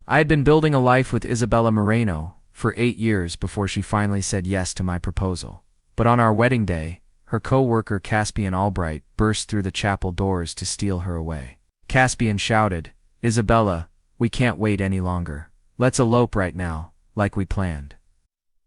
I had been building a life with Isabella Moreno for 8 years before she finally said yes to my proposal. But on our wedding day, her co-worker Caspian Albright burst through the chapel doors to steal her away. Caspian shouted, "Isabella, we can't wait any longer. Let's elope right now, like we planned."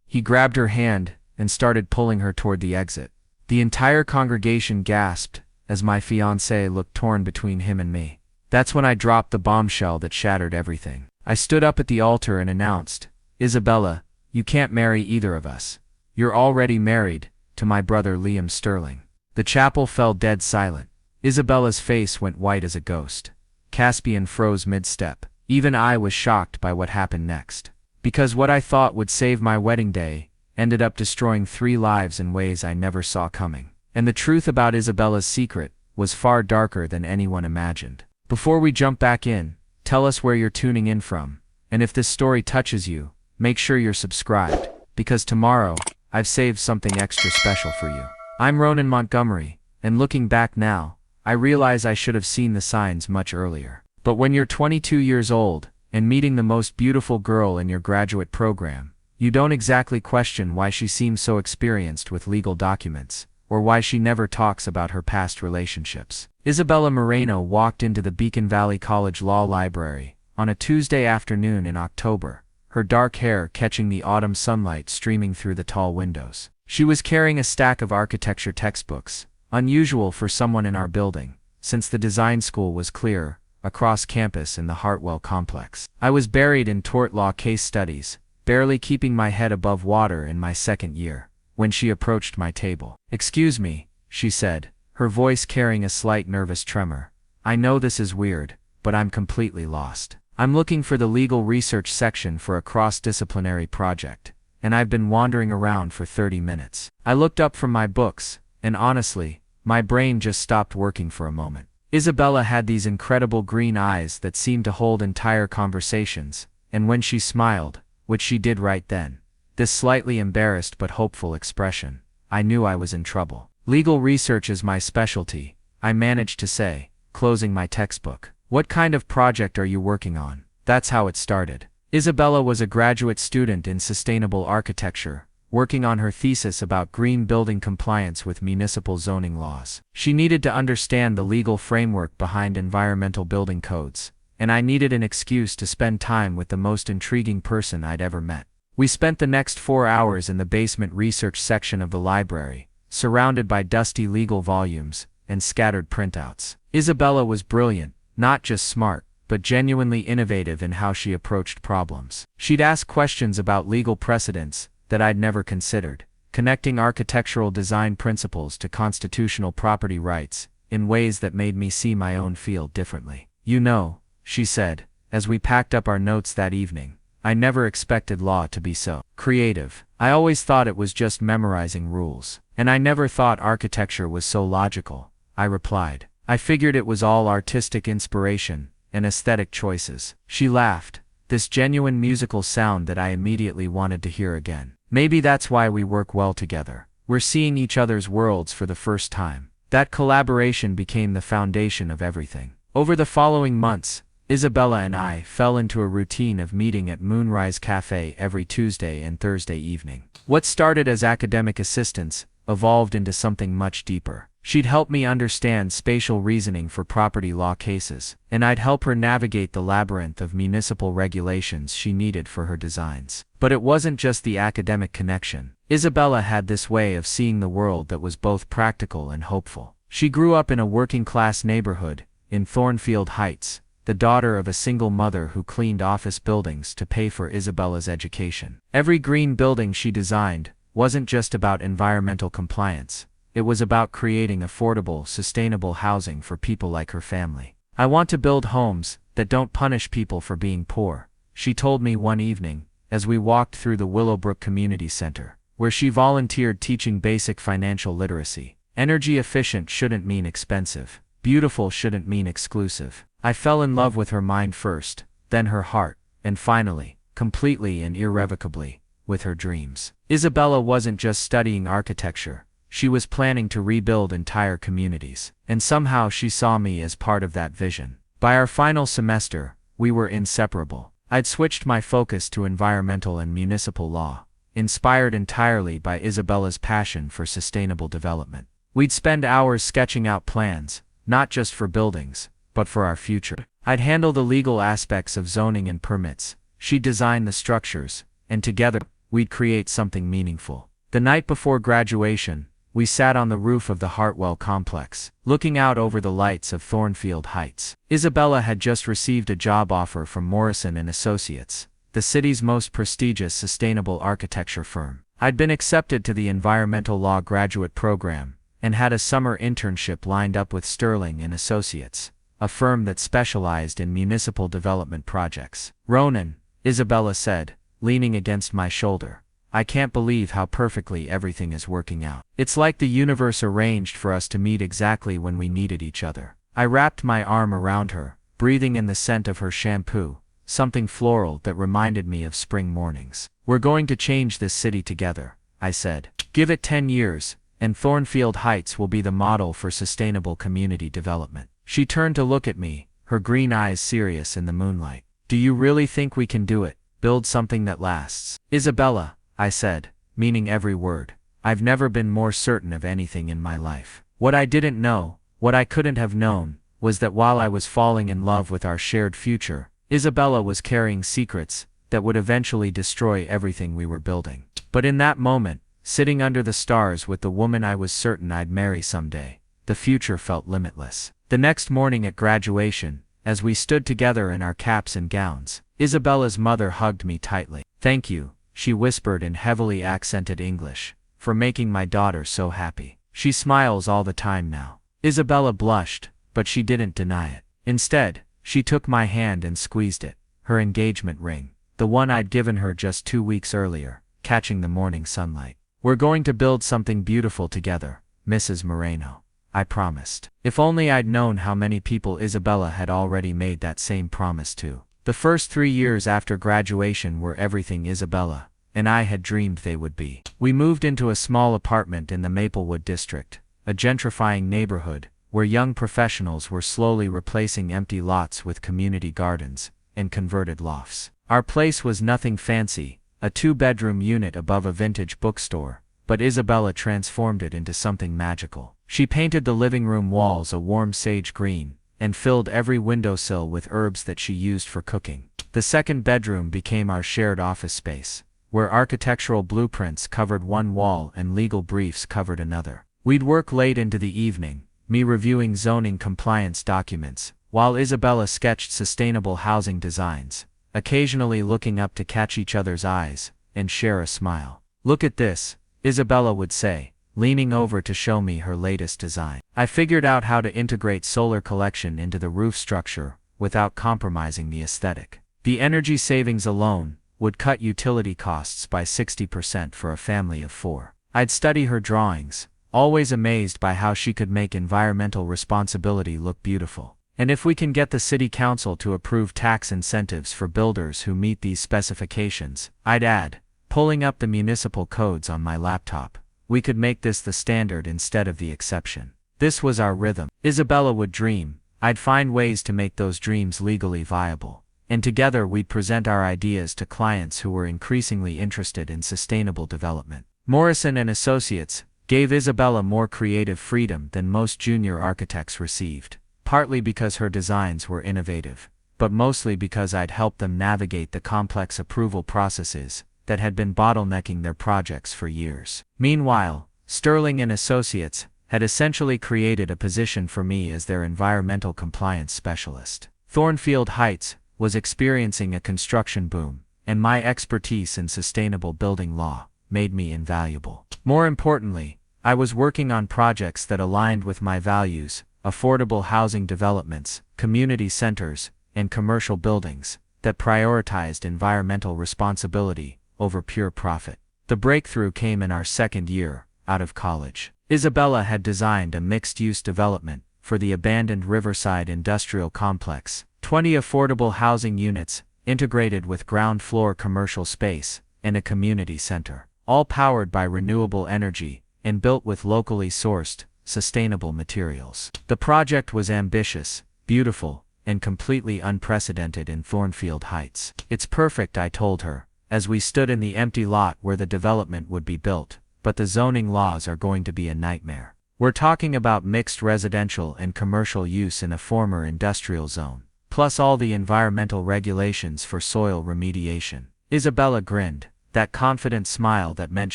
He grabbed her hand and started pulling her toward the exit. The entire congregation gasped as my fiancée looked torn between him and me. That's when I dropped the bombshell that shattered everything. I stood up at the altar and announced, "Isabella, you can't marry either of us. You're already married to my brother Liam Sterling." The chapel fell dead silent. Isabella's face went white as a ghost. Caspian froze mid-step. Even I was shocked by what happened next. Because what I thought would save my wedding day ended up destroying 3 lives in ways I never saw coming. And the truth about Isabella's secret was far darker than anyone imagined. Before we jump back in, tell us where you're tuning in from, and if this story touches you, make sure you're subscribed, because tomorrow, I've saved something extra special for you. I'm Ronan Montgomery, and looking back now, I realize I should have seen the signs much earlier. But when you're 22 years old, and meeting the most beautiful girl in your graduate program, you don't exactly question why she seems so experienced with legal documents, or why she never talks about her past relationships. Isabella Moreno walked into the Beacon Valley College Law Library on a Tuesday afternoon in October, her dark hair catching the autumn sunlight streaming through the tall windows. She was carrying a stack of architecture textbooks, unusual for someone in our building, since the design school was clear across campus in the Hartwell complex. I was buried in tort law case studies, barely keeping my head above water in my second year, when she approached my table. "Excuse me," she said, her voice carrying a slight nervous tremor. "I know this is weird, but I'm completely lost. I'm looking for the legal research section for a cross-disciplinary project, and I've been wandering around for 30 minutes. I looked up from my books, and honestly, my brain just stopped working for a moment." Isabella had these incredible green eyes that seemed to hold entire conversations, and when she smiled, which she did right then, this slightly embarrassed but hopeful expression, I knew I was in trouble. "Legal research is my specialty," I managed to say, closing my textbook. "What kind of project are you working on?" That's how it started. Isabella was a graduate student in sustainable architecture, working on her thesis about green building compliance with municipal zoning laws. She needed to understand the legal framework behind environmental building codes, and I needed an excuse to spend time with the most intriguing person I'd ever met. We spent the next 4 hours in the basement research section of the library, surrounded by dusty legal volumes and scattered printouts. Isabella was brilliant, not just smart, but genuinely innovative in how she approached problems. She'd ask questions about legal precedents that I'd never considered, connecting architectural design principles to constitutional property rights in ways that made me see my own field differently. "You know," she said, as we packed up our notes that evening, "I never expected law to be so creative. I always thought it was just memorizing rules. And I never thought architecture was so logical," I replied. "I figured it was all artistic inspiration and aesthetic choices." She laughed, this genuine musical sound that I immediately wanted to hear again. "Maybe that's why we work well together. We're seeing each other's worlds for the first time." That collaboration became the foundation of everything. Over the following months, Isabella and I fell into a routine of meeting at Moonrise Cafe every Tuesday and Thursday evening. What started as academic assistance evolved into something much deeper. She'd help me understand spatial reasoning for property law cases, and I'd help her navigate the labyrinth of municipal regulations she needed for her designs. But it wasn't just the academic connection. Isabella had this way of seeing the world that was both practical and hopeful. She grew up in a working-class neighborhood in Thornfield Heights, the daughter of a single mother who cleaned office buildings to pay for Isabella's education. Every green building she designed wasn't just about environmental compliance. It was about creating affordable, sustainable housing for people like her family. "I want to build homes that don't punish people for being poor," she told me one evening, as we walked through the Willowbrook Community Center, where she volunteered teaching basic financial literacy. Energy efficient shouldn't mean expensive. Beautiful shouldn't mean exclusive. I fell in love with her mind first, then her heart, and finally, completely and irrevocably, with her dreams. Isabella wasn't just studying architecture. She was planning to rebuild entire communities, and somehow she saw me as part of that vision. By our final semester, we were inseparable. I'd switched my focus to environmental and municipal law, inspired entirely by Isabella's passion for sustainable development. We'd spend hours sketching out plans, not just for buildings, but for our future. I'd handle the legal aspects of zoning and permits, she'd design the structures, and together, we'd create something meaningful. The night before graduation, we sat on the roof of the Hartwell complex, looking out over the lights of Thornfield Heights. Isabella had just received a job offer from Morrison and Associates, the city's most prestigious sustainable architecture firm. I'd been accepted to the environmental law graduate program, and had a summer internship lined up with Sterling and Associates, a firm that specialized in municipal development projects. "Ronan," Isabella said, leaning against my shoulder, "I can't believe how perfectly everything is working out. It's like the universe arranged for us to meet exactly when we needed each other." I wrapped my arm around her, breathing in the scent of her shampoo, something floral that reminded me of spring mornings. "We're going to change this city together," I said. "Give it 10 years, and Thornfield Heights will be the model for sustainable community development." She turned to look at me, her green eyes serious in the moonlight. "Do you really think we can do it? Build something that lasts?" "Isabella," I said, meaning every word, "I've never been more certain of anything in my life." What I didn't know, what I couldn't have known, was that while I was falling in love with our shared future, Isabella was carrying secrets that would eventually destroy everything we were building. But in that moment, sitting under the stars with the woman I was certain I'd marry someday, the future felt limitless. The next morning at graduation, as we stood together in our caps and gowns, Isabella's mother hugged me tightly. "Thank you," she whispered in heavily accented English, "for making my daughter so happy. She smiles all the time now." Isabella blushed, but she didn't deny it. Instead, she took my hand and squeezed it, her engagement ring, the one I'd given her just 2 weeks earlier, catching the morning sunlight. "We're going to build something beautiful together, Mrs. Moreno," I promised. If only I'd known how many people Isabella had already made that same promise to. The first 3 years after graduation were everything Isabella and I had dreamed they would be. We moved into a small apartment in the Maplewood district, a gentrifying neighborhood where young professionals were slowly replacing empty lots with community gardens and converted lofts. Our place was nothing fancy, a 2-bedroom unit above a vintage bookstore, but Isabella transformed it into something magical. She painted the living room walls a warm sage green, and filled every windowsill with herbs that she used for cooking. The second bedroom became our shared office space, where architectural blueprints covered one wall and legal briefs covered another. We'd work late into the evening, me reviewing zoning compliance documents, while Isabella sketched sustainable housing designs, occasionally looking up to catch each other's eyes and share a smile. "Look at this," Isabella would say, leaning over to show me her latest design. I figured out how to integrate solar collection into the roof structure without compromising the aesthetic. The energy savings alone would cut utility costs by 60% for a family of 4. I'd study her drawings, always amazed by how she could make environmental responsibility look beautiful. "And if we can get the city council to approve tax incentives for builders who meet these specifications," I'd add, pulling up the municipal codes on my laptop, "we could make this the standard instead of the exception." This was our rhythm. Isabella would dream, I'd find ways to make those dreams legally viable, and together we'd present our ideas to clients who were increasingly interested in sustainable development. Morrison and Associates gave Isabella more creative freedom than most junior architects received, partly because her designs were innovative, but mostly because I'd helped them navigate the complex approval processes that had been bottlenecking their projects for years. Meanwhile, Sterling and Associates had essentially created a position for me as their environmental compliance specialist. Thornfield Heights was experiencing a construction boom, and my expertise in sustainable building law made me invaluable. More importantly, I was working on projects that aligned with my values: affordable housing developments, community centers, and commercial buildings that prioritized environmental responsibility over pure profit. The breakthrough came in our second year out of college. Isabella had designed a mixed-use development for the abandoned Riverside Industrial Complex, 20 affordable housing units, integrated with ground-floor commercial space, and a community center, all powered by renewable energy and built with locally sourced, sustainable materials. The project was ambitious, beautiful, and completely unprecedented in Thornfield Heights. It's perfect, I told her, as we stood in the empty lot where the development would be built, but the zoning laws are going to be a nightmare. We're talking about mixed residential and commercial use in a former industrial zone, plus all the environmental regulations for soil remediation. Isabella grinned, that confident smile that meant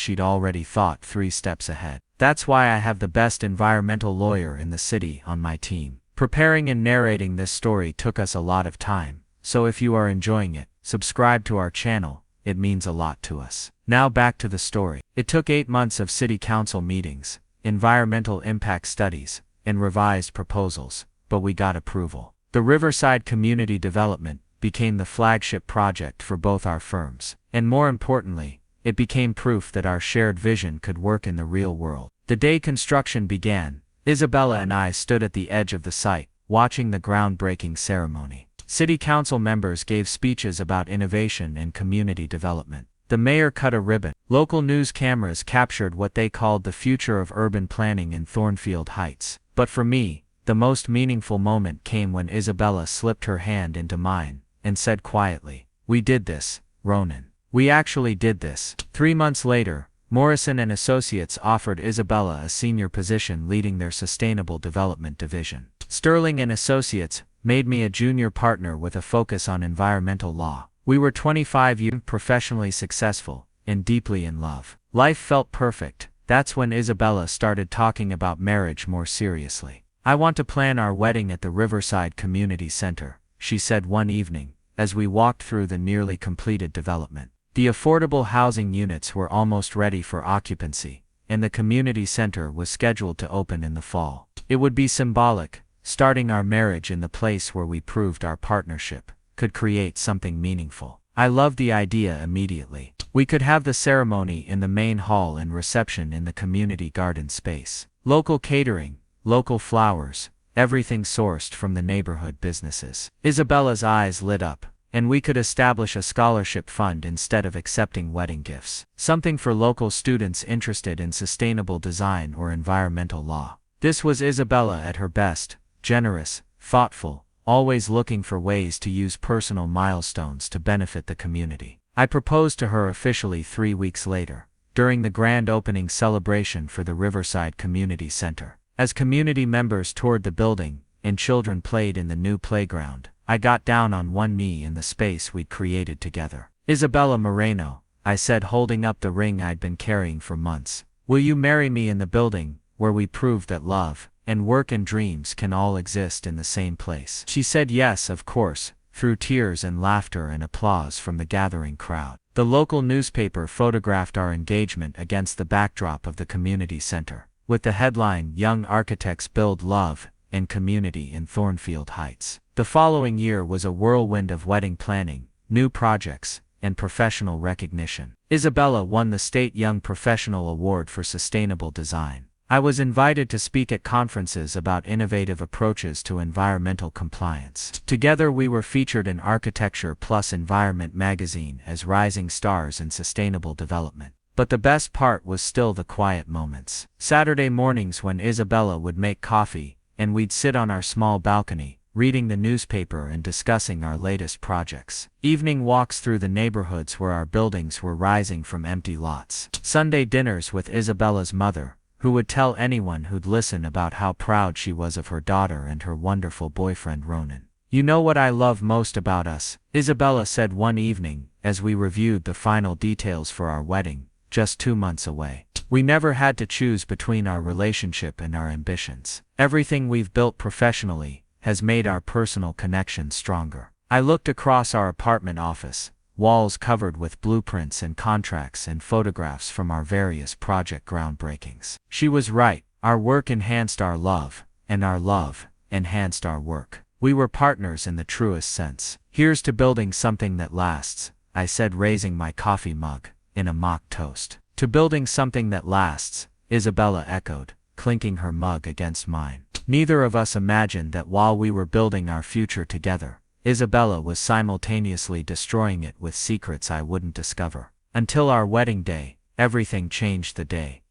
she'd already thought 3 steps ahead. That's why I have the best environmental lawyer in the city on my team. Preparing and narrating this story took us a lot of time, so if you are enjoying it, subscribe to our channel, it means a lot to us. Now back to the story. It took 8 months of city council meetings, environmental impact studies, and revised proposals, but we got approval. The Riverside Community Development became the flagship project for both our firms, and more importantly, it became proof that our shared vision could work in the real world. The day construction began, Isabella and I stood at the edge of the site, watching the groundbreaking ceremony. City council members gave speeches about innovation and community development. The mayor cut a ribbon. Local news cameras captured what they called the future of urban planning in Thornfield Heights. But for me, the most meaningful moment came when Isabella slipped her hand into mine and said quietly, "We did this, Ronan. We actually did this." 3 months later, Morrison and Associates offered Isabella a senior position leading their sustainable development division. Sterling and Associates made me a junior partner with a focus on environmental law. We were 25 years professionally successful and deeply in love. Life felt perfect. That's when Isabella started talking about marriage more seriously. "I want to plan our wedding at the Riverside Community Center," she said one evening, as we walked through the nearly completed development. The affordable housing units were almost ready for occupancy, and the community center was scheduled to open in the fall. It would be symbolic, starting our marriage in the place where we proved our partnership could create something meaningful. I loved the idea immediately. We could have the ceremony in the main hall and reception in the community garden space. Local catering, local flowers, everything sourced from the neighborhood businesses. Isabella's eyes lit up, and we could establish a scholarship fund instead of accepting wedding gifts. Something for local students interested in sustainable design or environmental law. This was Isabella at her best, generous, thoughtful, always looking for ways to use personal milestones to benefit the community. I proposed to her officially 3 weeks later, during the grand opening celebration for the Riverside Community Center. As community members toured the building, and children played in the new playground, I got down on one knee in the space we'd created together. "Isabella Moreno," I said, holding up the ring I'd been carrying for months, "will you marry me in the building where we proved that love and work and dreams can all exist in the same place?" She said yes, of course, through tears and laughter and applause from the gathering crowd. The local newspaper photographed our engagement against the backdrop of the community center, with the headline, "Young Architects Build Love and Community in Thornfield Heights." The following year was a whirlwind of wedding planning, new projects, and professional recognition. Isabella won the State Young Professional Award for Sustainable Design. I was invited to speak at conferences about innovative approaches to environmental compliance. Together we were featured in Architecture Plus Environment magazine as rising stars in sustainable development. But the best part was still the quiet moments. Saturday mornings when Isabella would make coffee, and we'd sit on our small balcony, reading the newspaper and discussing our latest projects. Evening walks through the neighborhoods where our buildings were rising from empty lots. Sunday dinners with Isabella's mother, who would tell anyone who'd listen about how proud she was of her daughter and her wonderful boyfriend Ronan. "You know what I love most about us," Isabella said one evening, as we reviewed the final details for our wedding, just 2 months away. "We never had to choose between our relationship and our ambitions. Everything we've built professionally has made our personal connection stronger." I looked across our apartment office, walls covered with blueprints and contracts and photographs from our various project groundbreakings. She was right, our work enhanced our love, and our love enhanced our work. We were partners in the truest sense. "Here's to building something that lasts," I said, raising my coffee mug in a mock toast. "To building something that lasts," Isabella echoed, clinking her mug against mine. Neither of us imagined that while we were building our future together, Isabella was simultaneously destroying it with secrets I wouldn't discover. Until our wedding day, everything changed the day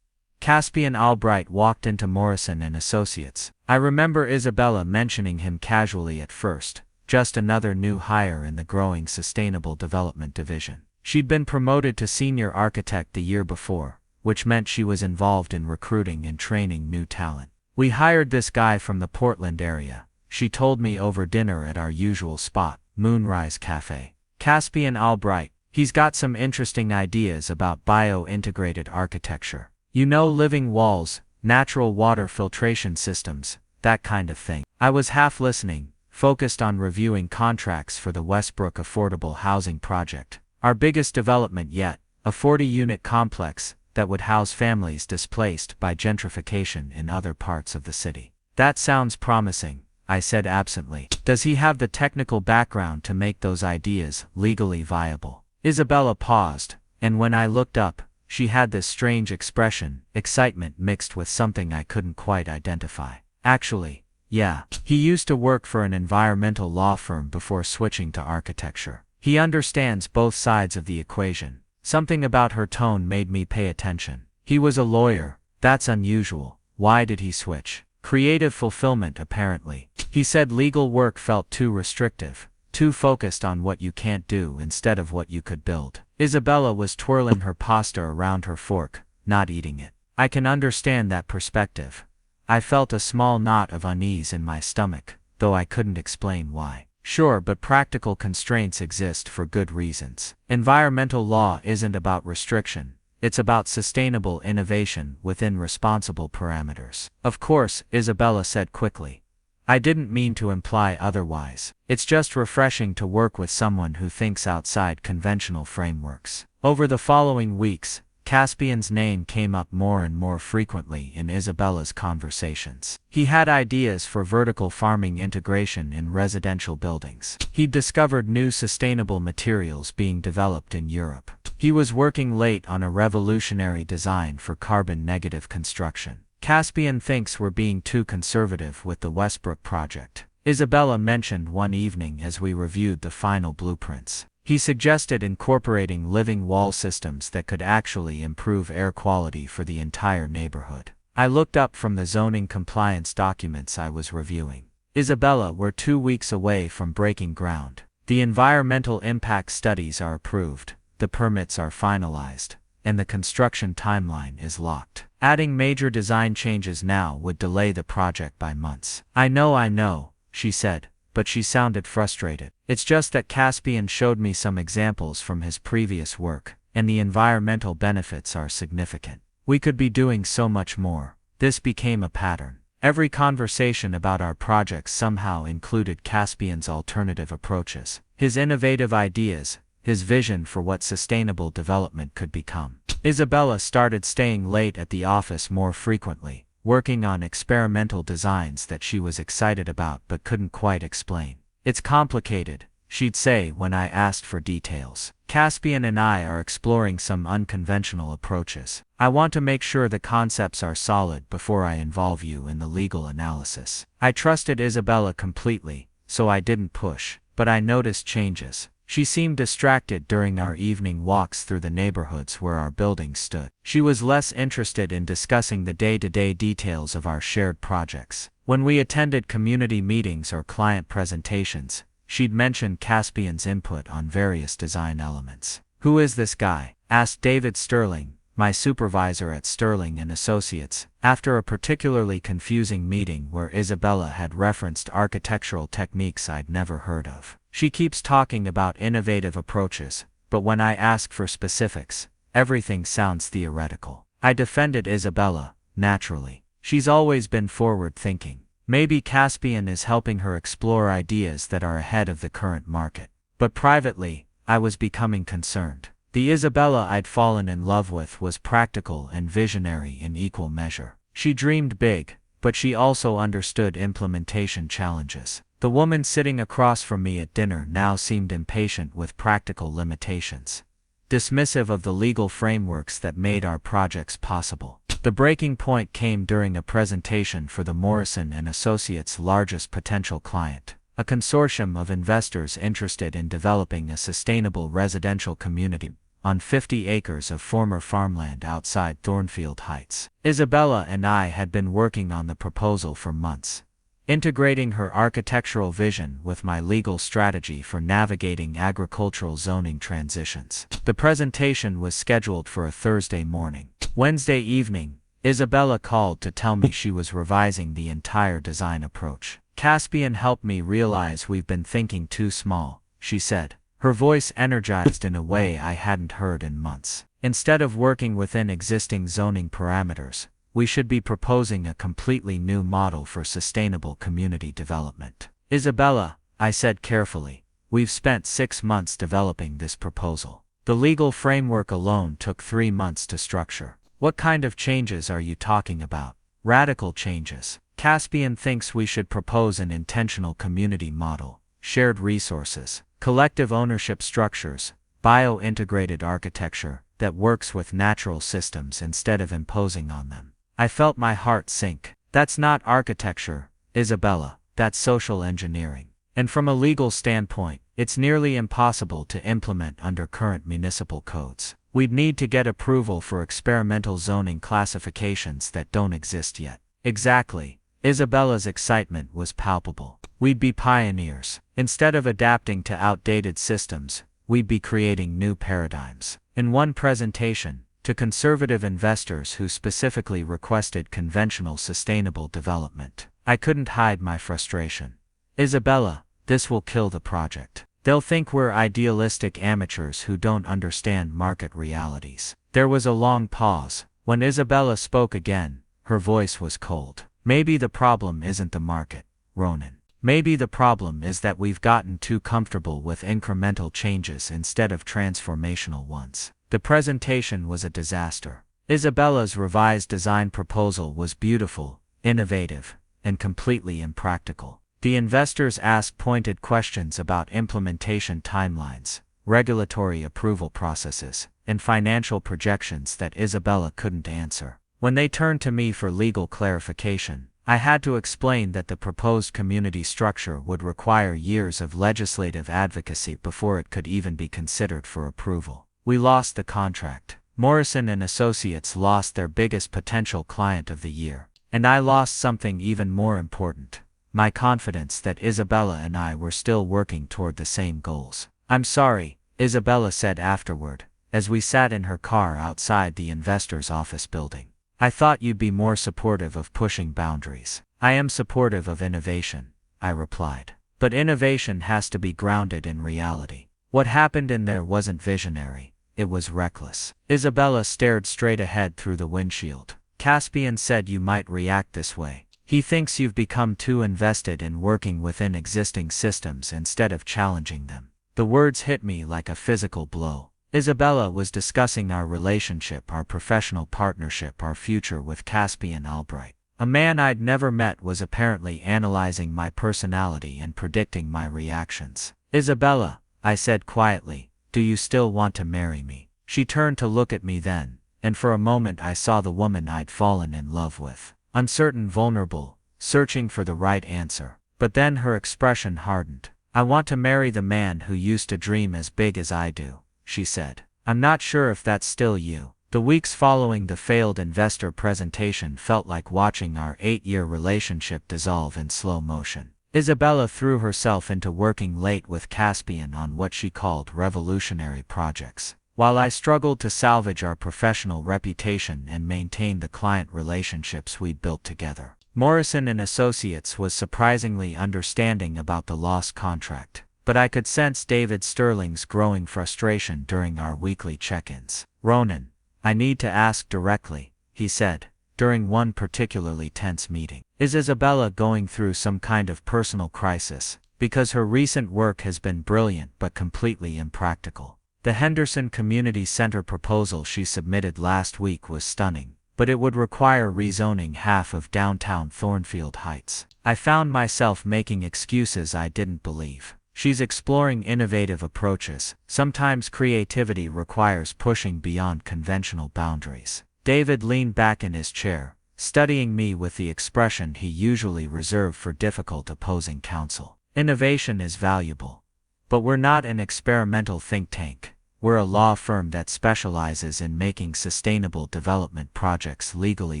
Caspian Albright walked into Morrison and Associates. I remember Isabella mentioning him casually at first, just another new hire in the growing sustainable development division. She'd been promoted to senior architect the year before, which meant she was involved in recruiting and training new talent. We hired this guy from the Portland area, she told me over dinner at our usual spot, Moonrise Cafe. Caspian Albright. He's got some interesting ideas about bio-integrated architecture. You know, living walls, natural water filtration systems, that kind of thing. I was half listening, focused on reviewing contracts for the Westbrook Affordable Housing Project, our biggest development yet, a 40-unit complex that would house families displaced by gentrification in other parts of the city. That sounds promising, I said absently. Does he have the technical background to make those ideas legally viable? Isabella paused, and when I looked up, she had this strange expression, excitement mixed with something I couldn't quite identify. Actually, yeah, he used to work for an environmental law firm before switching to architecture. He understands both sides of the equation. Something about her tone made me pay attention. He was a lawyer. That's unusual. Why did he switch? Creative fulfillment, apparently. He said legal work felt too restrictive, too focused on what you can't do instead of what you could build. Isabella was twirling her pasta around her fork, not eating it. I can understand that perspective. I felt a small knot of unease in my stomach, though I couldn't explain why. Sure, but practical constraints exist for good reasons. Environmental law isn't about restriction. It's about sustainable innovation within responsible parameters. Of course, Isabella said quickly. I didn't mean to imply otherwise. It's just refreshing to work with someone who thinks outside conventional frameworks. Over the following weeks, Caspian's name came up more and more frequently in Isabella's conversations. He had ideas for vertical farming integration in residential buildings. He'd discovered new sustainable materials being developed in Europe. He was working late on a revolutionary design for carbon-negative construction. Caspian thinks we're being too conservative with the Westbrook project, Isabella mentioned one evening as we reviewed the final blueprints. He suggested incorporating living wall systems that could actually improve air quality for the entire neighborhood. I looked up from the zoning compliance documents I was reviewing. Isabella, we're 2 weeks away from breaking ground. The environmental impact studies are approved, the permits are finalized, and the construction timeline is locked. Adding major design changes now would delay the project by months. I know, she said, but she sounded frustrated. It's just that Caspian showed me some examples from his previous work, and the environmental benefits are significant. We could be doing so much more. This became a pattern. Every conversation about our projects somehow included Caspian's alternative approaches, his innovative ideas, his vision for what sustainable development could become. Isabella started staying late at the office more frequently, working on experimental designs that she was excited about but couldn't quite explain. It's complicated, she'd say when I asked for details. Caspian and I are exploring some unconventional approaches. I want to make sure the concepts are solid before I involve you in the legal analysis. I trusted Isabella completely, so I didn't push, but I noticed changes. She seemed distracted during our evening walks through the neighborhoods where our buildings stood. She was less interested in discussing the day-to-day details of our shared projects. When we attended community meetings or client presentations, she'd mention Caspian's input on various design elements. Who is this guy? Asked David Sterling, my supervisor at Sterling and Associates, after a particularly confusing meeting where Isabella had referenced architectural techniques I'd never heard of. She keeps talking about innovative approaches, but when I ask for specifics, everything sounds theoretical. I defended Isabella, naturally. She's always been forward-thinking. Maybe Caspian is helping her explore ideas that are ahead of the current market. But privately, I was becoming concerned. The Isabella I'd fallen in love with was practical and visionary in equal measure. She dreamed big, but she also understood implementation challenges. The woman sitting across from me at dinner now seemed impatient with practical limitations, dismissive of the legal frameworks that made our projects possible. The breaking point came during a presentation for the Morrison and Associates' largest potential client, a consortium of investors interested in developing a sustainable residential community on 50 acres of former farmland outside Thornfield Heights. Isabella and I had been working on the proposal for months, integrating her architectural vision with my legal strategy for navigating agricultural zoning transitions. The presentation was scheduled for a Thursday morning. Wednesday evening, Isabella called to tell me she was revising the entire design approach. "Caspian helped me realize we've been thinking too small," she said, her voice energized in a way I hadn't heard in months. "Instead of working within existing zoning parameters, we should be proposing a completely new model for sustainable community development." "Isabella," I said carefully, "we've spent 6 months developing this proposal. The legal framework alone took 3 months to structure. What kind of changes are you talking about?" "Radical changes. Caspian thinks we should propose an intentional community model, shared resources, collective ownership structures, bio-integrated architecture that works with natural systems instead of imposing on them." I felt my heart sink. "That's not architecture, Isabella, that's social engineering. And from a legal standpoint, it's nearly impossible to implement under current municipal codes. We'd need to get approval for experimental zoning classifications that don't exist yet." "Exactly." Isabella's excitement was palpable. "We'd be pioneers. Instead of adapting to outdated systems, we'd be creating new paradigms." In one presentation, to conservative investors who specifically requested conventional sustainable development, I couldn't hide my frustration. "Isabella, this will kill the project. They'll think we're idealistic amateurs who don't understand market realities." There was a long pause. When Isabella spoke again, her voice was cold. "Maybe the problem isn't the market, Ronan. Maybe the problem is that we've gotten too comfortable with incremental changes instead of transformational ones." The presentation was a disaster. Isabella's revised design proposal was beautiful, innovative, and completely impractical. The investors asked pointed questions about implementation timelines, regulatory approval processes, and financial projections that Isabella couldn't answer. When they turned to me for legal clarification, I had to explain that the proposed community structure would require years of legislative advocacy before it could even be considered for approval. We lost the contract. Morrison and Associates lost their biggest potential client of the year. And I lost something even more important: my confidence that Isabella and I were still working toward the same goals. "I'm sorry," Isabella said afterward, as we sat in her car outside the investor's office building. "I thought you'd be more supportive of pushing boundaries." "I am supportive of innovation," I replied. "But innovation has to be grounded in reality. What happened in there wasn't visionary, it was reckless." Isabella stared straight ahead through the windshield. "Caspian said you might react this way. He thinks you've become too invested in working within existing systems instead of challenging them." The words hit me like a physical blow. Isabella was discussing our relationship, our professional partnership, our future with Caspian Albright. A man I'd never met was apparently analyzing my personality and predicting my reactions. "Isabella," I said quietly, "do you still want to marry me?" She turned to look at me then, and for a moment I saw the woman I'd fallen in love with. Uncertain, vulnerable, searching for the right answer. But then her expression hardened. "I want to marry the man who used to dream as big as I do," she said. "I'm not sure if that's still you." The weeks following the failed investor presentation felt like watching our 8-year relationship dissolve in slow motion. Isabella threw herself into working late with Caspian on what she called revolutionary projects, while I struggled to salvage our professional reputation and maintain the client relationships we'd built together. Morrison and Associates was surprisingly understanding about the lost contract, but I could sense David Sterling's growing frustration during our weekly check-ins. "Ronan, I need to ask directly," he said, during one particularly tense meeting. "Is Isabella going through some kind of personal crisis? Because her recent work has been brilliant but completely impractical. The Henderson Community Center proposal she submitted last week was stunning, but it would require rezoning half of downtown Thornfield Heights." I found myself making excuses I didn't believe. "She's exploring innovative approaches. Sometimes creativity requires pushing beyond conventional boundaries." David leaned back in his chair, studying me with the expression he usually reserved for difficult opposing counsel. "Innovation is valuable. But we're not an experimental think tank. We're a law firm that specializes in making sustainable development projects legally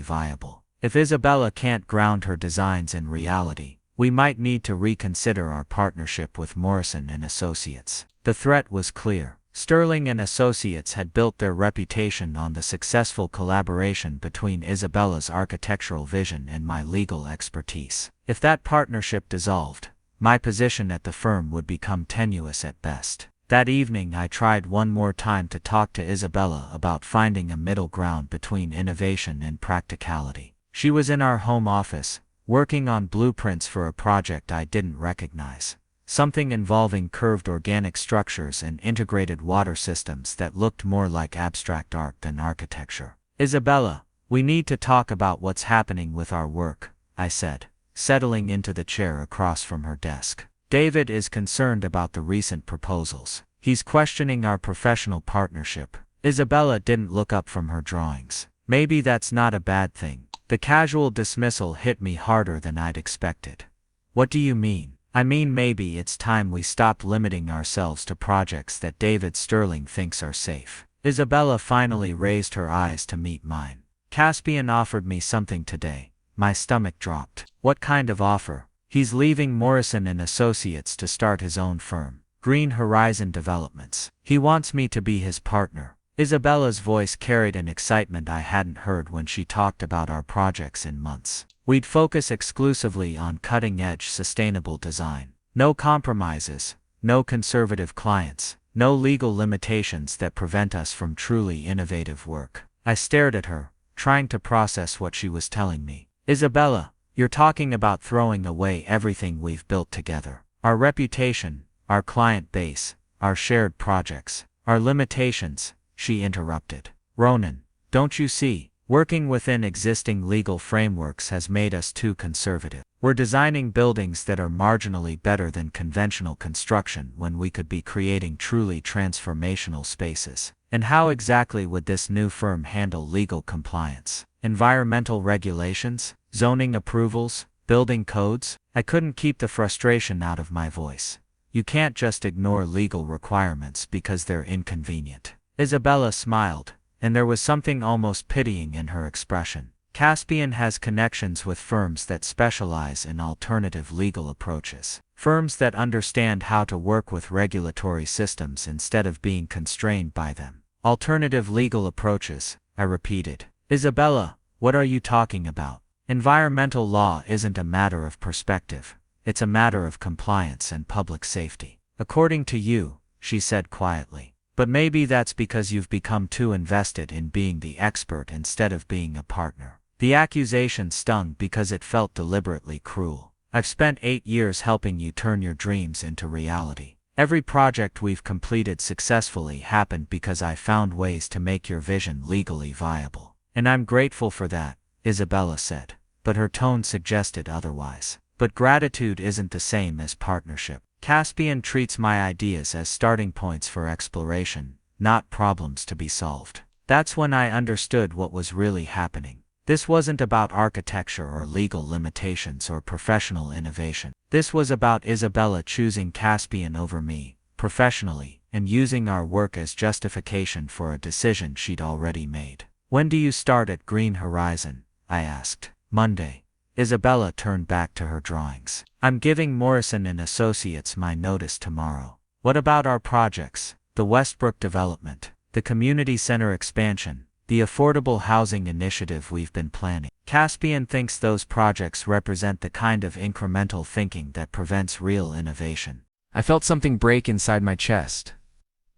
viable. If Isabella can't ground her designs in reality, we might need to reconsider our partnership with Morrison and Associates. The threat was clear. Sterling and Associates had built their reputation on the successful collaboration between Isabella's architectural vision and my legal expertise. If that partnership dissolved, my position at the firm would become tenuous at best. That evening I tried one more time to talk to Isabella about finding a middle ground between innovation and practicality. She was in our home office, working on blueprints for a project I didn't recognize. Something involving curved organic structures and integrated water systems that looked more like abstract art than architecture. Isabella, we need to talk about what's happening with our work, I said, settling into the chair across from her desk. David is concerned about the recent proposals. He's questioning our professional partnership. Isabella didn't look up from her drawings. Maybe that's not a bad thing. The casual dismissal hit me harder than I'd expected. What do you mean? I mean, maybe it's time we stop limiting ourselves to projects that David Sterling thinks are safe. Isabella finally raised her eyes to meet mine. Caspian offered me something today. My stomach dropped. What kind of offer? He's leaving Morrison and Associates to start his own firm, Green Horizon Developments. He wants me to be his partner. Isabella's voice carried an excitement I hadn't heard when she talked about our projects in months. We'd focus exclusively on cutting-edge sustainable design. No compromises, no conservative clients, no legal limitations that prevent us from truly innovative work. I stared at her, trying to process what she was telling me. Isabella, you're talking about throwing away everything we've built together. Our reputation, our client base, our shared projects, our limitations, she interrupted. Ronan, don't you see? Working within existing legal frameworks has made us too conservative. We're designing buildings that are marginally better than conventional construction when we could be creating truly transformational spaces. And how exactly would this new firm handle legal compliance? Environmental regulations? Zoning approvals? Building codes? I couldn't keep the frustration out of my voice. You can't just ignore legal requirements because they're inconvenient. Isabella smiled, and there was something almost pitying in her expression. Caspian has connections with firms that specialize in alternative legal approaches. Firms that understand how to work with regulatory systems instead of being constrained by them. Alternative legal approaches, I repeated. Isabella, what are you talking about? Environmental law isn't a matter of perspective. It's a matter of compliance and public safety. According to you, she said quietly. But maybe that's because you've become too invested in being the expert instead of being a partner. The accusation stung because it felt deliberately cruel. I've spent 8 years helping you turn your dreams into reality. Every project we've completed successfully happened because I found ways to make your vision legally viable. And I'm grateful for that, Isabella said. But her tone suggested otherwise. But gratitude isn't the same as partnership. Caspian treats my ideas as starting points for exploration, not problems to be solved. That's when I understood what was really happening. This wasn't about architecture or legal limitations or professional innovation. This was about Isabella choosing Caspian over me, professionally, and using our work as justification for a decision she'd already made. When do you start at Green Horizon? I asked. Monday. Isabella turned back to her drawings. I'm giving Morrison and Associates my notice tomorrow. What about our projects? The Westbrook development, the community center expansion, the affordable housing initiative we've been planning. Caspian thinks those projects represent the kind of incremental thinking that prevents real innovation. I felt something break inside my chest.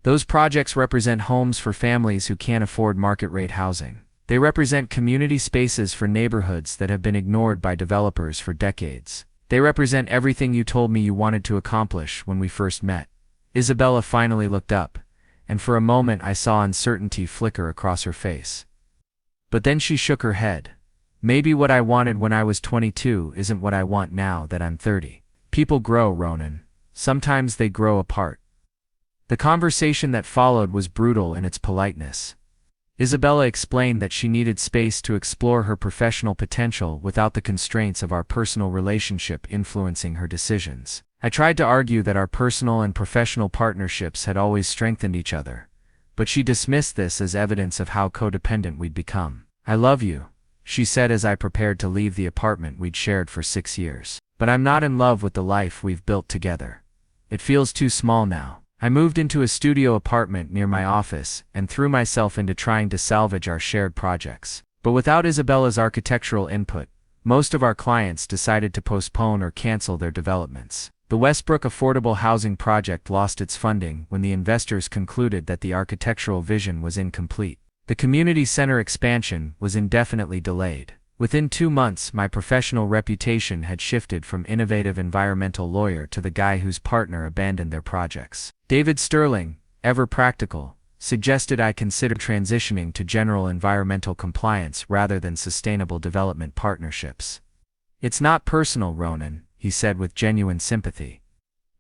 Those projects represent homes for families who can't afford market-rate housing. They represent community spaces for neighborhoods that have been ignored by developers for decades. They represent everything you told me you wanted to accomplish when we first met. Isabella finally looked up, and for a moment I saw uncertainty flicker across her face. But then she shook her head. Maybe what I wanted when I was 22 isn't what I want now that I'm 30. People grow, Ronan. Sometimes they grow apart. The conversation that followed was brutal in its politeness. Isabella explained that she needed space to explore her professional potential without the constraints of our personal relationship influencing her decisions. I tried to argue that our personal and professional partnerships had always strengthened each other, but she dismissed this as evidence of how codependent we'd become. "I love you," she said as I prepared to leave the apartment we'd shared for 6 years. "But I'm not in love with the life we've built together. It feels too small now." I moved into a studio apartment near my office and threw myself into trying to salvage our shared projects. But without Isabella's architectural input, most of our clients decided to postpone or cancel their developments. The Westbrook Affordable Housing Project lost its funding when the investors concluded that the architectural vision was incomplete. The community center expansion was indefinitely delayed. Within 2 months, my professional reputation had shifted from innovative environmental lawyer to the guy whose partner abandoned their projects. David Sterling, ever practical, suggested I consider transitioning to general environmental compliance rather than sustainable development partnerships. "It's not personal, Ronan," he said with genuine sympathy.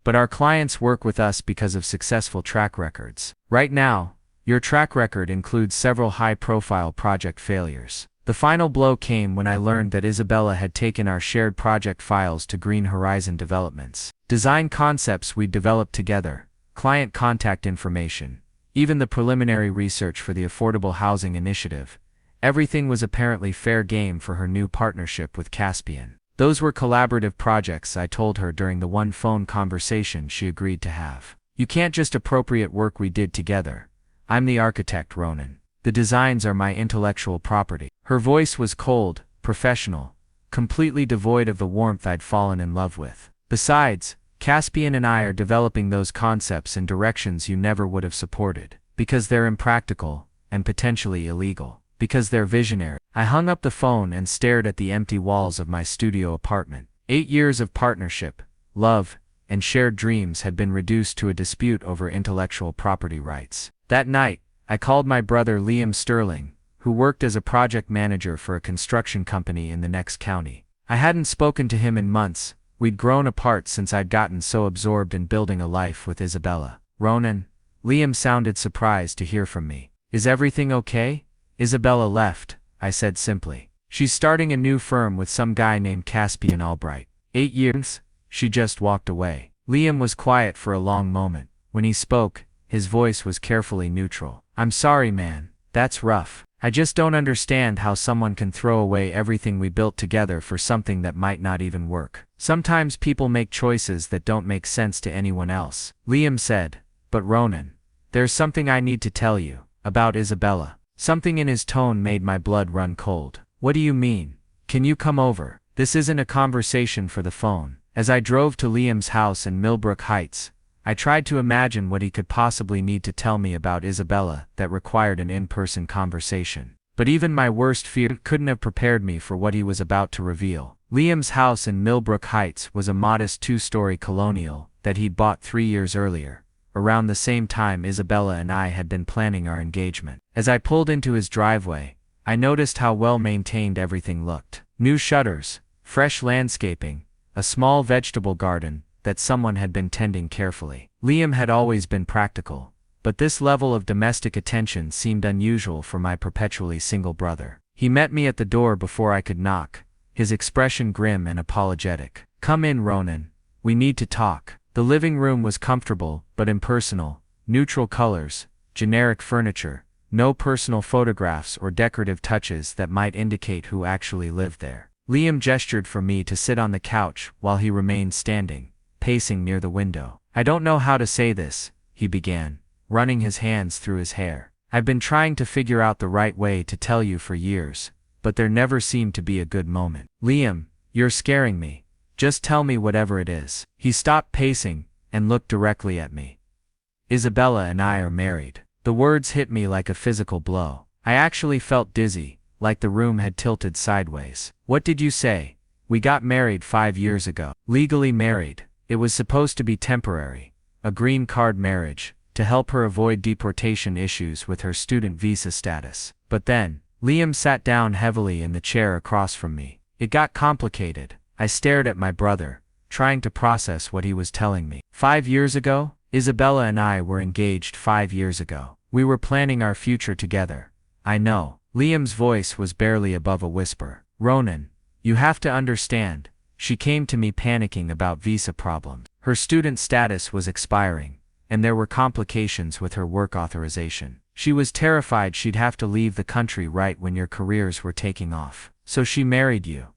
"But our clients work with us because of successful track records. Right now, your track record includes several high-profile project failures." The final blow came when I learned that Isabella had taken our shared project files to Green Horizon Developments. Design concepts we'd developed together, client contact information, even the preliminary research for the Affordable Housing Initiative. Everything was apparently fair game for her new partnership with Caspian. Those were collaborative projects, I told her during the one phone conversation she agreed to have. "You can't just appropriate work we did together. I'm the architect, Ronan. The designs are my intellectual property." Her voice was cold, professional, completely devoid of the warmth I'd fallen in love with. "Besides, Caspian and I are developing those concepts in directions you never would have supported. Because they're impractical, and potentially illegal. Because they're visionary." I hung up the phone and stared at the empty walls of my studio apartment. 8 years of partnership, love, and shared dreams had been reduced to a dispute over intellectual property rights. That night, I called my brother Liam Sterling, who worked as a project manager for a construction company in the next county. I hadn't spoken to him in months. We'd grown apart since I'd gotten so absorbed in building a life with Isabella. "Ronan," Liam sounded surprised to hear from me. "Is everything okay?" "Isabella left," I said simply. "She's starting a new firm with some guy named Caspian Albright. 8 years? She just walked away." Liam was quiet for a long moment. When he spoke, his voice was carefully neutral. "I'm sorry, man. That's rough. I just don't understand how someone can throw away everything we built together for something that might not even work. Sometimes people make choices that don't make sense to anyone else." Liam said, "But Ronan, there's something I need to tell you, about Isabella." Something in his tone made my blood run cold. "What do you mean? Can you come over? This isn't a conversation for the phone." As I drove to Liam's house in Millbrook Heights, I tried to imagine what he could possibly need to tell me about Isabella that required an in-person conversation. But even my worst fear couldn't have prepared me for what he was about to reveal. Liam's house in Millbrook Heights was a modest 2-story colonial that he'd bought 3 years earlier, around the same time Isabella and I had been planning our engagement. As I pulled into his driveway, I noticed how well-maintained everything looked. New shutters, fresh landscaping, a small vegetable garden that someone had been tending carefully. Liam had always been practical, but this level of domestic attention seemed unusual for my perpetually single brother. He met me at the door before I could knock, his expression grim and apologetic. "Come in, Ronan. We need to talk." The living room was comfortable but impersonal, neutral colors, generic furniture, no personal photographs or decorative touches that might indicate who actually lived there. Liam gestured for me to sit on the couch while he remained standing, pacing near the window. "I don't know how to say this," he began, running his hands through his hair. "I've been trying to figure out the right way to tell you for years, but there never seemed to be a good moment." "Liam, you're scaring me. Just tell me whatever it is." He stopped pacing and looked directly at me. "Isabella and I are married." The words hit me like a physical blow. I actually felt dizzy, like the room had tilted sideways. "What did you say?" "We got married 5 years ago." "Legally married." "It was supposed to be temporary, a green card marriage, to help her avoid deportation issues with her student visa status. But then," Liam sat down heavily in the chair across from me, "it got complicated." I stared at my brother, trying to process what he was telling me. 5 years ago? Isabella and I were engaged 5 years ago. We were planning our future together. "I know." Liam's voice was barely above a whisper. "Ronan, you have to understand. She came to me panicking about visa problems. Her student status was expiring, and there were complications with her work authorization. She was terrified she'd have to leave the country right when your careers were taking off. So she married you.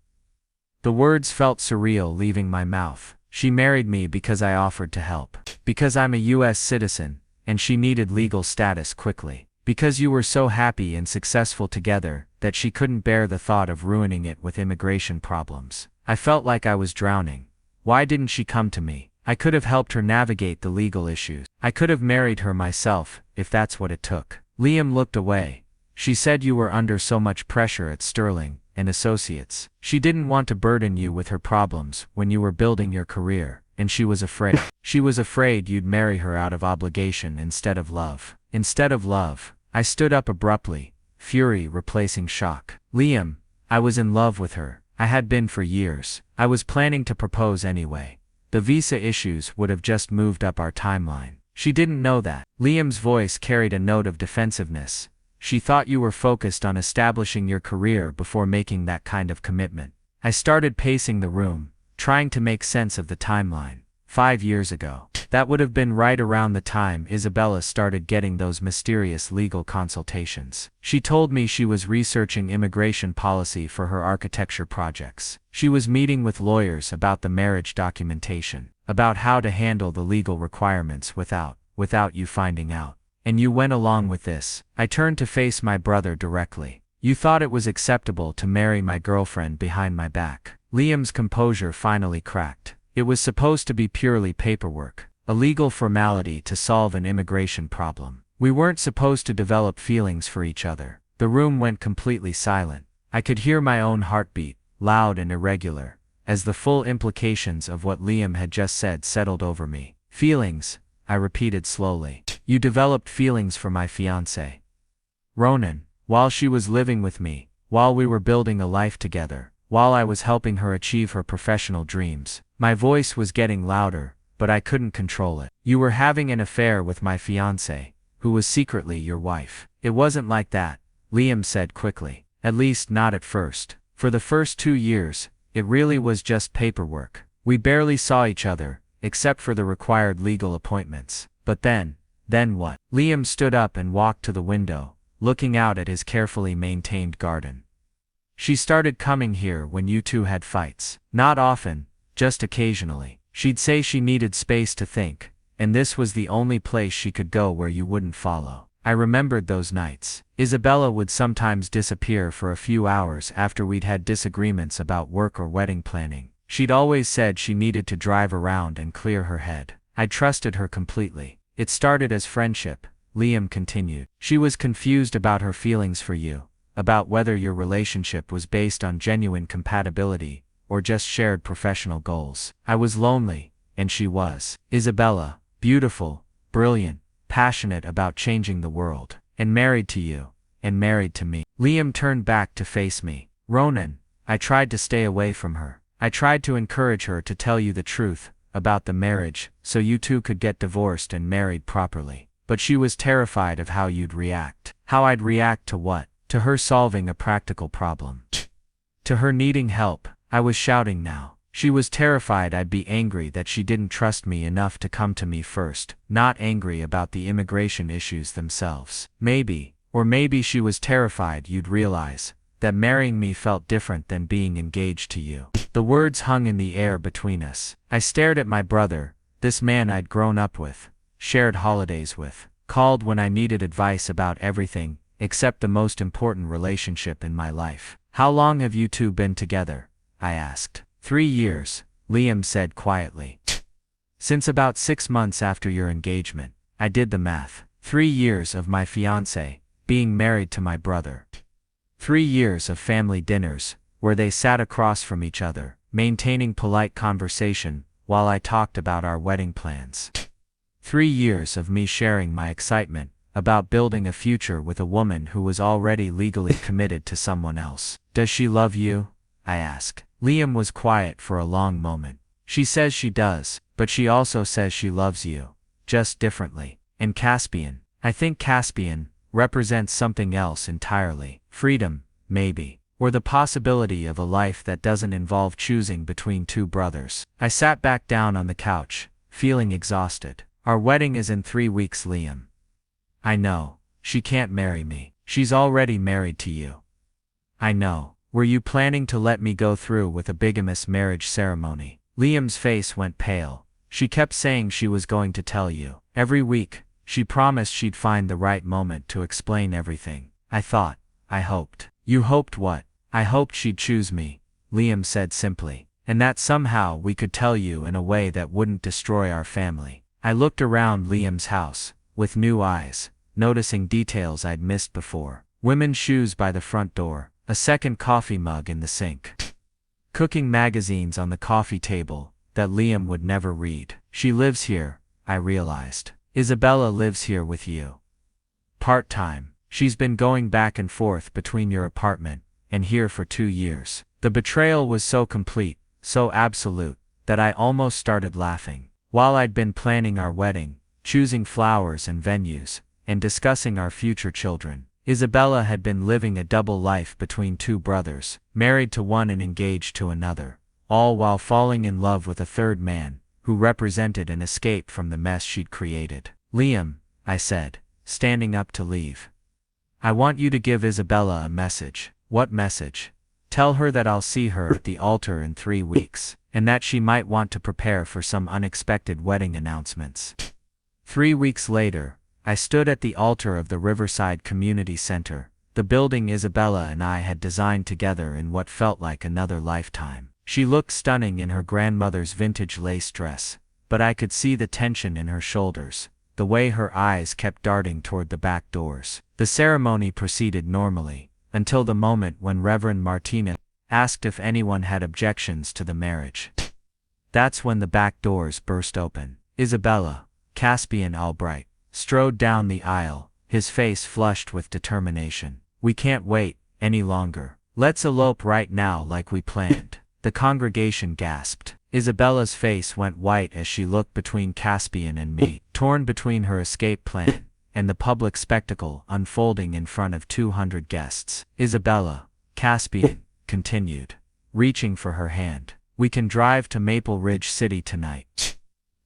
The words felt surreal leaving my mouth. She married me because I offered to help. Because I'm a US citizen, and she needed legal status quickly. Because you were so happy and successful together that she couldn't bear the thought of ruining it with immigration problems. I felt like I was drowning. Why didn't she come to me? I could have helped her navigate the legal issues. I could have married her myself, if that's what it took. Liam looked away. She said you were under so much pressure at Sterling and Associates. She didn't want to burden you with her problems when you were building your career, and she was afraid. She was afraid you'd marry her out of obligation instead of love. Instead of love. I stood up abruptly, fury replacing shock. Liam, I was in love with her. I had been for years. I was planning to propose anyway. The visa issues would have just moved up our timeline. She didn't know that. Liam's voice carried a note of defensiveness. She thought you were focused on establishing your career before making that kind of commitment. I started pacing the room, trying to make sense of the timeline. 5 years ago. That would have been right around the time Isabella started getting those mysterious legal consultations. She told me she was researching immigration policy for her architecture projects. She was meeting with lawyers about the marriage documentation, about how to handle the legal requirements without you finding out. And you went along with this. I turned to face my brother directly. You thought it was acceptable to marry my girlfriend behind my back. Liam's composure finally cracked. It was supposed to be purely paperwork, a legal formality to solve an immigration problem. We weren't supposed to develop feelings for each other. The room went completely silent. I could hear my own heartbeat, loud and irregular, as the full implications of what Liam had just said settled over me. Feelings, I repeated slowly. You developed feelings for my fiancée. Ronan, while she was living with me, while we were building a life together, while I was helping her achieve her professional dreams. My voice was getting louder, but I couldn't control it. You were having an affair with my fiancée, who was secretly your wife. It wasn't like that, Liam said quickly. At least not at first. For the first 2 years, it really was just paperwork. We barely saw each other, except for the required legal appointments. But then what? Liam stood up and walked to the window, looking out at his carefully maintained garden. She started coming here when you two had fights. Not often, just occasionally. She'd say she needed space to think, and this was the only place she could go where you wouldn't follow. I remembered those nights. Isabella would sometimes disappear for a few hours after we'd had disagreements about work or wedding planning. She'd always said she needed to drive around and clear her head. I trusted her completely. It started as friendship, Liam continued. She was confused about her feelings for you, about whether your relationship was based on genuine compatibility or just shared professional goals. I was lonely, and she was. Isabella, beautiful, brilliant, passionate about changing the world, and married to you, and married to me. Liam turned back to face me. Ronan, I tried to stay away from her. I tried to encourage her to tell you the truth about the marriage, so you two could get divorced and married properly. But she was terrified of how you'd react. How I'd react to what? To her solving a practical problem. To her needing help. I was shouting now. She was terrified I'd be angry that she didn't trust me enough to come to me first, not angry about the immigration issues themselves. Maybe she was terrified you'd realize that marrying me felt different than being engaged to you. The words hung in the air between us. I stared at my brother, this man I'd grown up with, shared holidays with, called when I needed advice about everything, except the most important relationship in my life. How long have you two been together? I asked. 3 years, Liam said quietly. Since about 6 months after your engagement. I did the math. 3 years of my fiancé being married to my brother. 3 years of family dinners, where they sat across from each other, maintaining polite conversation, while I talked about our wedding plans. 3 years of me sharing my excitement about building a future with a woman who was already legally committed to someone else. Does she love you? I asked. Liam was quiet for a long moment. She says she does, but she also says she loves you, just differently. And Caspian, I think Caspian represents something else entirely. Freedom, maybe. Or the possibility of a life that doesn't involve choosing between two brothers. I sat back down on the couch, feeling exhausted. Our wedding is in 3 weeks, Liam. I know, She can't marry me. She's already married to you. I know. Were you planning to let me go through with a bigamous marriage ceremony? Liam's face went pale. She kept saying she was going to tell you. Every week, she promised she'd find the right moment to explain everything. I hoped. You hoped what? I hoped she'd choose me, Liam said simply, and that somehow we could tell you in a way that wouldn't destroy our family. I looked around Liam's house, with new eyes, noticing details I'd missed before. Women's shoes by the front door, a second coffee mug in the sink. Cooking magazines on the coffee table that Liam would never read. She lives here, I realized. Isabella lives here with you. Part-time. She's been going back and forth between your apartment and here for 2 years. The betrayal was so complete, so absolute, that I almost started laughing. While I'd been planning our wedding, choosing flowers and venues, and discussing our future children, Isabella had been living a double life between 2 brothers, married to one and engaged to another, all while falling in love with a third man, who represented an escape from the mess she'd created. Liam, I said, standing up to leave. I want you to give Isabella a message. What message? Tell her that I'll see her at the altar in 3 weeks, and that she might want to prepare for some unexpected wedding announcements. 3 weeks later, I stood at the altar of the Riverside Community Center, the building Isabella and I had designed together in what felt like another lifetime. She looked stunning in her grandmother's vintage lace dress, but I could see the tension in her shoulders, the way her eyes kept darting toward the back doors. The ceremony proceeded normally, until the moment when Reverend Martinez asked if anyone had objections to the marriage. That's when the back doors burst open. Isabella, Caspian Albright, strode down the aisle, his face flushed with determination. We can't wait any longer. Let's elope right now like we planned. The congregation gasped. Isabella's face went white as she looked between Caspian and me, torn between her escape plan and the public spectacle unfolding in front of 200 guests. Isabella, Caspian continued, reaching for her hand. We can drive to Maple Ridge City tonight.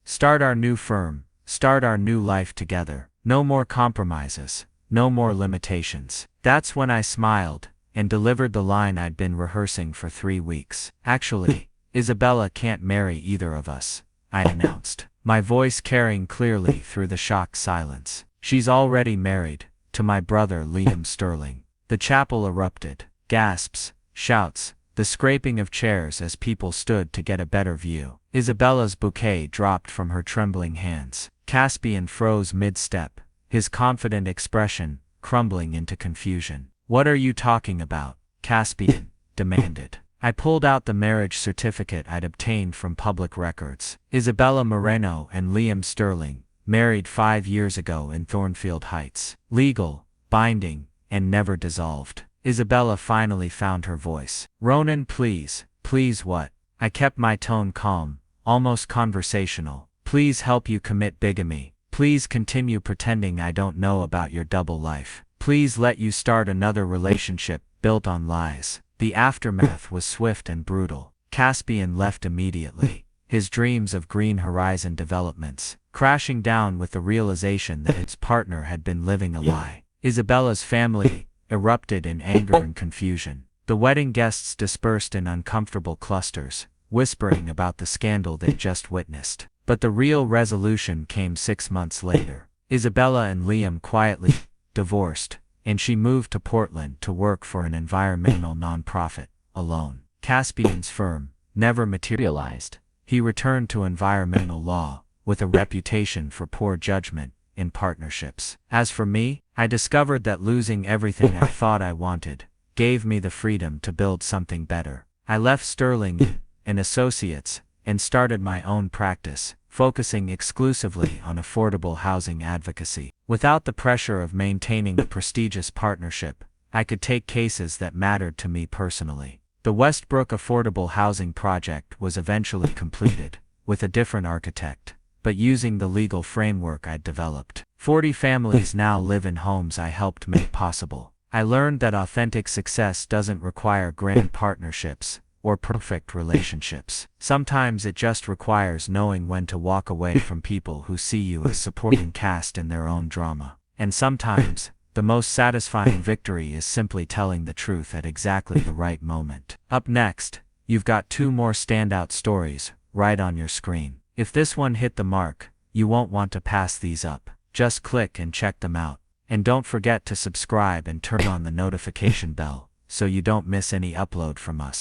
Start our new firm, start our new life together. No more compromises, no more limitations. That's when I smiled and delivered the line I'd been rehearsing for 3 weeks. Actually, Isabella can't marry either of us, I announced, my voice carrying clearly through the shocked silence. She's already married, to my brother Liam Sterling. The chapel erupted. Gasps, shouts, the scraping of chairs as people stood to get a better view. Isabella's bouquet dropped from her trembling hands. Caspian froze mid-step, his confident expression crumbling into confusion. What are you talking about? Caspian demanded. I pulled out the marriage certificate I'd obtained from public records. Isabella Moreno and Liam Sterling, married 5 years ago in Thornfield Heights. Legal, binding, and never dissolved. Isabella finally found her voice. Ronan, please what? I kept my tone calm, almost conversational. Please help you commit bigamy. Please continue pretending I don't know about your double life. Please let you start another relationship built on lies. The aftermath was swift and brutal. Caspian left immediately, his dreams of Green Horizon developments crashing down with the realization that his partner had been living a lie. Isabella's family erupted in anger and confusion. The wedding guests dispersed in uncomfortable clusters, whispering about the scandal they'd just witnessed. But the real resolution came 6 months later. Isabella and Liam quietly divorced, and she moved to Portland to work for an environmental nonprofit, alone. Caspian's firm never materialized. He returned to environmental law, with a reputation for poor judgment in partnerships. As for me, I discovered that losing everything I thought I wanted gave me the freedom to build something better. I left Sterling and Associates and started my own practice, focusing exclusively on affordable housing advocacy. Without the pressure of maintaining a prestigious partnership, I could take cases that mattered to me personally. The Westbrook Affordable Housing Project was eventually completed, with a different architect, but using the legal framework I'd developed. 40 families now live in homes I helped make possible. I learned that authentic success doesn't require grand partnerships or perfect relationships. Sometimes it just requires knowing when to walk away from people who see you as supporting cast in their own drama. And sometimes, The most satisfying victory is simply telling the truth at exactly the right moment. Up next, you've got 2 more standout stories, right on your screen. If this one hit the mark, you won't want to pass these up. Just click and check them out. And don't forget to subscribe and turn on the notification bell, so you don't miss any upload from us.